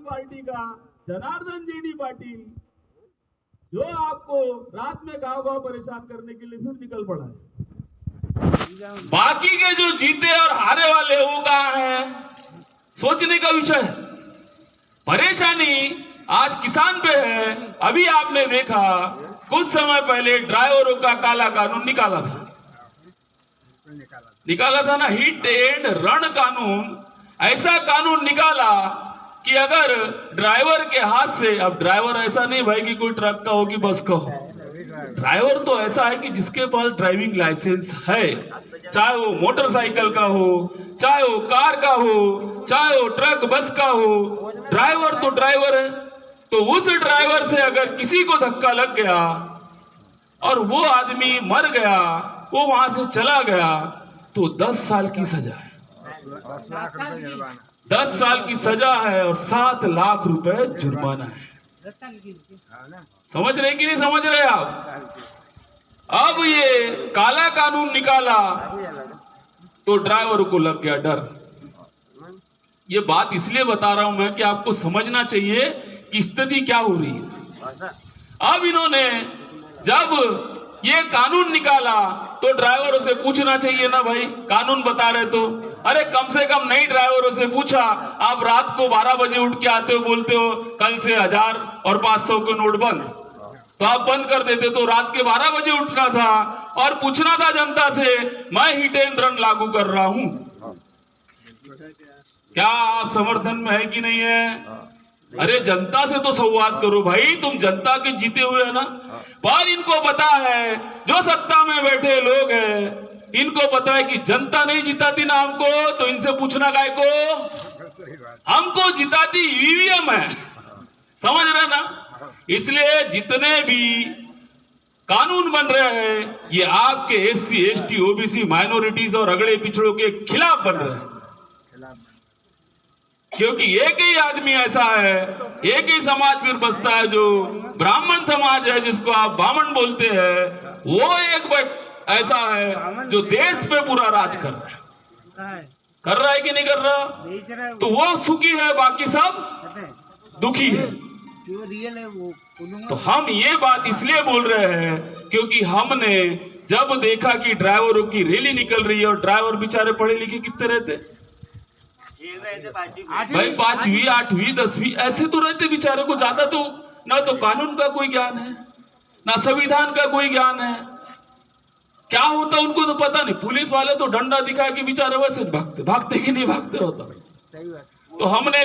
Party का Janardan GD Patil, जो आपको रात में गांव गांव परेशान करने के लिए फिर निकल पड़ा है। बाकी के जो जीते और हारे वाले वो कहां है, सोचने का विषय है। परेशानी आज किसान पे है। अभी आपने देखा कुछ समय पहले ड्राइवरों का काला कानून निकाला था ना, हिट एंड रन कानून। ऐसा कानून निकाला कि अगर ड्राइवर के हाथ से, अब ड्राइवर ऐसा नहीं भाई कि कोई ट्रक का हो कि बस का हो, ड्राइवर तो ऐसा है कि जिसके पास ड्राइविंग लाइसेंस है, चाहे वो मोटरसाइकिल का हो, चाहे वो कार का हो, चाहे वो ट्रक बस का हो, ड्राइवर तो ड्राइवर है। तो उस ड्राइवर से अगर किसी को धक्का लग गया और वो आदमी मर गया, वो वहां से चला गया, तो 10 साल की सजा है, 10 साल की सजा है और 7 लाख रुपए जुर्माना है। समझ रहे कि नहीं समझ रहे आप? अब ये काला कानून निकाला तो ड्राइवर को लग गया डर। ये बात इसलिए बता रहा हूं मैं कि आपको समझना चाहिए कि स्थिति क्या हो रही है। अब इन्होंने जब ये कानून निकाला तो ड्राइवरों से पूछना चाहिए ना भाई, कानून बता रहे तो। अरे कम से कम नई ड्राइवरों से पूछा, आप रात को 12 बजे उठ के आते हो, बोलते हो कल से 1000 और 500 के नोट बंद, तो आप बंद कर देते। तो रात के 12 बजे उठना था और पूछना था जनता से, मैं हिट एंड रन लागू कर रहा हूं। क्या आप समर्थन में है कि नहीं है? अरे जनता से तो संवाद करो भाई, तुम जनता के जीते हुए है ना। पर इनको पता है, जो सत्ता में बैठे लोग हैं, इनको पता है कि जनता नहीं जिताती ना हमको, तो इनसे पूछना काय को, हमको जिताती ईवीएम है। समझ रहे ना? इसलिए जितने भी कानून बन रहे हैं ये आपके SC ST OBC माइनॉरिटीज और अगड़े पिछड़ों के खिलाफ बन रहे हैं। क्योंकि एक ही आदमी ऐसा है, एक ही समाज में बसता है जो ब्राह्मण समाज है, जिसको आप बामन बोलते हैं। वो एक ऐसा है जो देश पे पूरा राज कर रहा है कि नहीं कर रहा? तो वो सुखी है, बाकी सब दुखी है। तो हम ये बात इसलिए बोल रहे हैं क्योंकि हमने जब देखा कि ड्राइवरों की रैली निकल रही है और ड्राइवर बेचारे पढ़े लिखे कितने रहते भाई, 5वीं 8वीं 10वीं ऐसे तो रहते बेचारे को। ज्यादा तो ना तो कानून का कोई ज्ञान है, ना संविधान का कोई ज्ञान है। क्या होता उनको तो पता नहीं। पुलिस वाले तो डंडा दिखा के बेचारे वैसे भागते कि नहीं भागते होता। तो हमने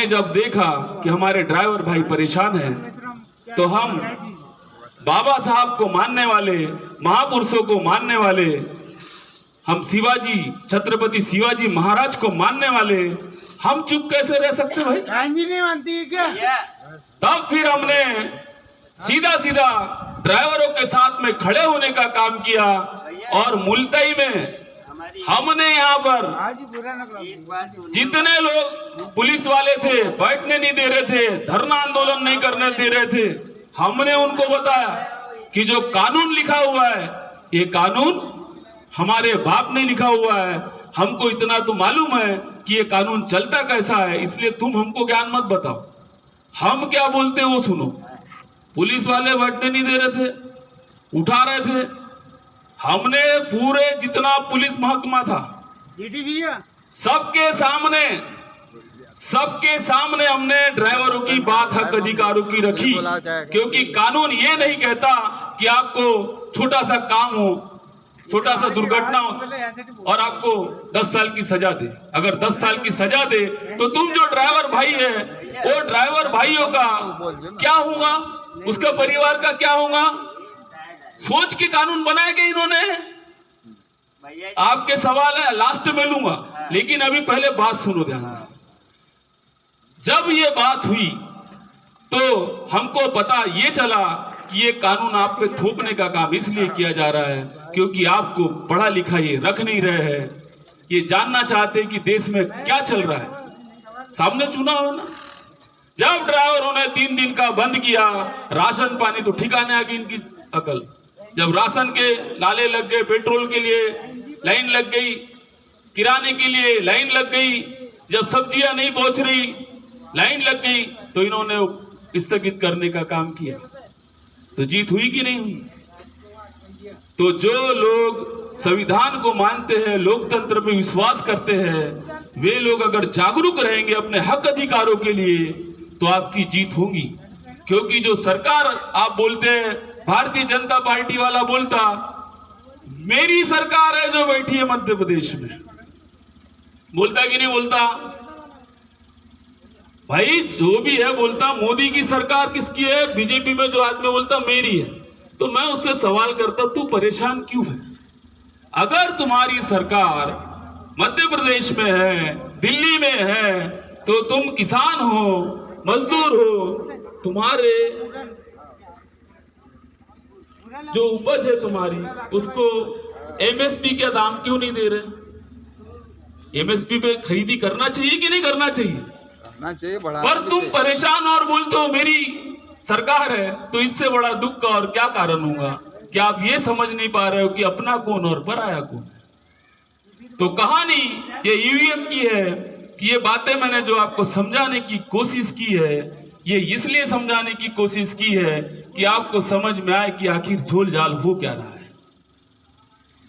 जब देखा कि हमारे ड्राइवर भाई परेशान हैं, तो हम बाबा साहब को मानने वाले, महापुरुषों को मानने वाले, हम शिवाजी, छत्रपति शिवाजी महाराज को मानने वाले, हम चुप कैसे रह सकते भाई? नहीं मानती है क्या? तब फिर हमने सीधा ड्राइवरों के साथ में खड़े होने का काम किया और मुल्तई में हमने यहाँ पर जितने लोग पुलिस वाले थे बैठने नहीं दे रहे थे, धरना आंदोलन नहीं करने दे रहे थे, हमने उनको बताया कि जो कानून लिखा हुआ है ये कानून हमारे बाप ने लिखा हुआ है। हमको इतना तो मालूम है कि ये कानून चलता कैसा है, इसलिए तुम हमको ज्ञान मत बताओ, हम क्या बोलते वो सुनो। पुलिस वाले बैठने नहीं दे रहे थे, उठा रहे थे। हमने पूरे जितना पुलिस महकमा था सबके सामने हमने ड्राइवरों की बात, हक अधिकारों की रखी। क्योंकि कानून ये नहीं कहता कि आपको छोटा सा काम हो, छोटा सा दुर्घटना हो और आपको 10 साल की सजा दे। अगर 10 साल की सजा दे तो तुम जो ड्राइवर भाई है, वो ड्राइवर भाइयों का क्या होगा, उसका परिवार का क्या होगा? सोच के कानून बनाए गए इन्होंने। आपके सवाल है लास्ट में लूंगा, लेकिन अभी पहले बात सुनो ध्यान से। जब ये बात हुई तो हमको पता ये चला कि ये कानून आप पे थोपने का काम इसलिए किया जा रहा है क्योंकि आपको पढ़ा लिखा ये रख नहीं रहे हैं। ये जानना चाहते हैं कि देश में क्या चल रहा है। सामने चुनाव है ना। जब ड्राइवरों ने 3 दिन का बंद किया, राशन पानी तो ठिकाने आ गई इनकी अकल। जब राशन के लाले लग गए, पेट्रोल के लिए लाइन लग गई, किराने के लिए लाइन लग गई, जब सब्जियां नहीं पहुंच रही, लाइन लग गई, तो इन्होंने स्थगित करने का काम किया। तो जीत हुई कि नहीं हुई? तो जो लोग संविधान को मानते हैं, लोकतंत्र पे विश्वास करते हैं, वे लोग अगर जागरूक रहेंगे अपने हक अधिकारों के लिए, तो आपकी जीत होगी। क्योंकि जो सरकार आप बोलते हैं, भारतीय जनता पार्टी वाला बोलता मेरी सरकार है जो बैठी है मध्य प्रदेश में, बोलता कि नहीं बोलता? भाई जो भी है बोलता मोदी की सरकार किसकी है, बीजेपी में जो आदमी बोलता मेरी है। तो मैं उससे सवाल करता तू परेशान क्यों है? अगर तुम्हारी सरकार मध्य प्रदेश में है, दिल्ली में है, तो तुम किसान हो, मजदूर हो, तुम्हारे जो उपज है तुम्हारी, उसको एमएसपी का दाम क्यों नहीं दे रहे? एमएसपी पे खरीदी करना चाहिए कि नहीं करना चाहिए? करना चाहिए, बढ़ा। पर तुम परेशान और बोलते हो मेरी सरकार है, तो इससे बड़ा दुख का और क्या कारण होगा? क्या आप ये समझ नहीं पा रहे हो कि अपना कौन और पराया कौन? तो कहानी ये ईवीएम की है कि ये बातें मैंने जो आपको समझाने की कोशिश की है, ये इसलिए समझाने की कोशिश की है कि आपको समझ में आए कि आखिर झोल झाल हो क्या रहा है।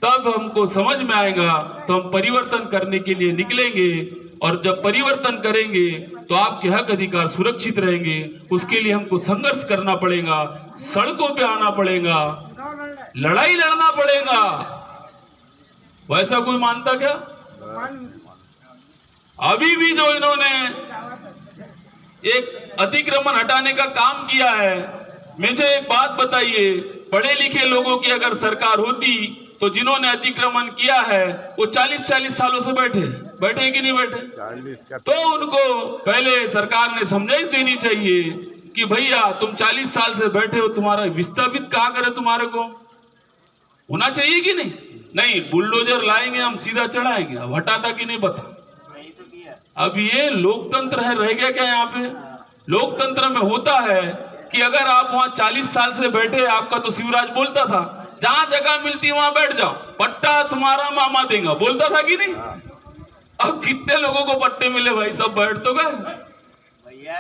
तब हमको समझ में आएगा तो हम परिवर्तन करने के लिए निकलेंगे, और जब परिवर्तन करेंगे तो आपके हक अधिकार सुरक्षित रहेंगे। उसके लिए हमको संघर्ष करना पड़ेगा, सड़कों पे आना पड़ेगा, लड़ाई लड़ना पड़ेगा। वैसा कोई मानता क्या? अभी भी जो इन्होंने एक अतिक्रमण हटाने का काम किया है, मुझे एक बात बताइए, पढ़े लिखे लोगों की अगर सरकार होती तो जिन्होंने अतिक्रमण किया है वो 40-40 सालों से बैठे कि नहीं बैठे? 40 का तो उनको पहले सरकार ने समझाइश देनी चाहिए कि भैया तुम 40 साल से बैठे हो, तुम्हारा विस्थापित कहाँ करे, तुम्हारे को होना चाहिए कि नहीं? नहीं, बुलडोजर लाएंगे हम, सीधा चढ़ाएंगे। अब हटाता कि नहीं बता? अब ये लोकतंत्र है, रह गया क्या यहाँ पे? लोकतंत्र में होता है कि अगर आप वहां 40 साल से बैठे, आपका तो शिवराज बोलता था जहां जगह मिलती वहां बैठ जाओ, पट्टा तुम्हारा मामा देगा, बोलता था कि नहीं? अब कितने लोगों को पट्टे मिले भाई, सब बैठ तो गए।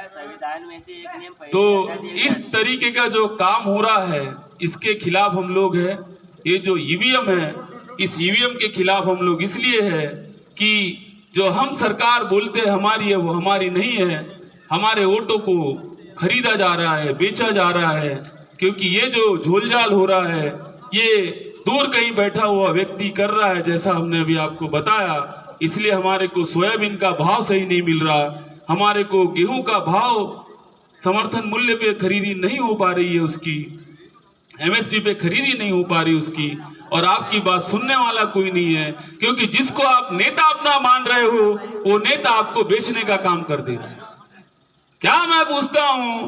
संविधान में से एक नियम तो इस तरीके का जो काम हो रहा है, इसके खिलाफ हम लोग है। ये जो ईवीएम है, इस ईवीएम के खिलाफ हम लोग इसलिए है कि जो हम सरकार बोलते हैं हमारी है, वो हमारी नहीं है। हमारे वोटों को खरीदा जा रहा है, बेचा जा रहा है, क्योंकि ये जो झोलझाल हो रहा है ये दूर कहीं बैठा हुआ व्यक्ति कर रहा है, जैसा हमने अभी आपको बताया। इसलिए हमारे को सोयाबीन का भाव सही नहीं मिल रहा, हमारे को गेहूं का भाव समर्थन मूल्य पे खरीदी नहीं हो पा रही है, उसकी एमएसपी पे खरीदी नहीं हो पा रही उसकी, और आपकी बात सुनने वाला कोई नहीं है। क्योंकि जिसको आप नेता अपना मान रहे हो, वो नेता आपको बेचने का काम कर दे रहा है। क्या मैं पूछता हूं,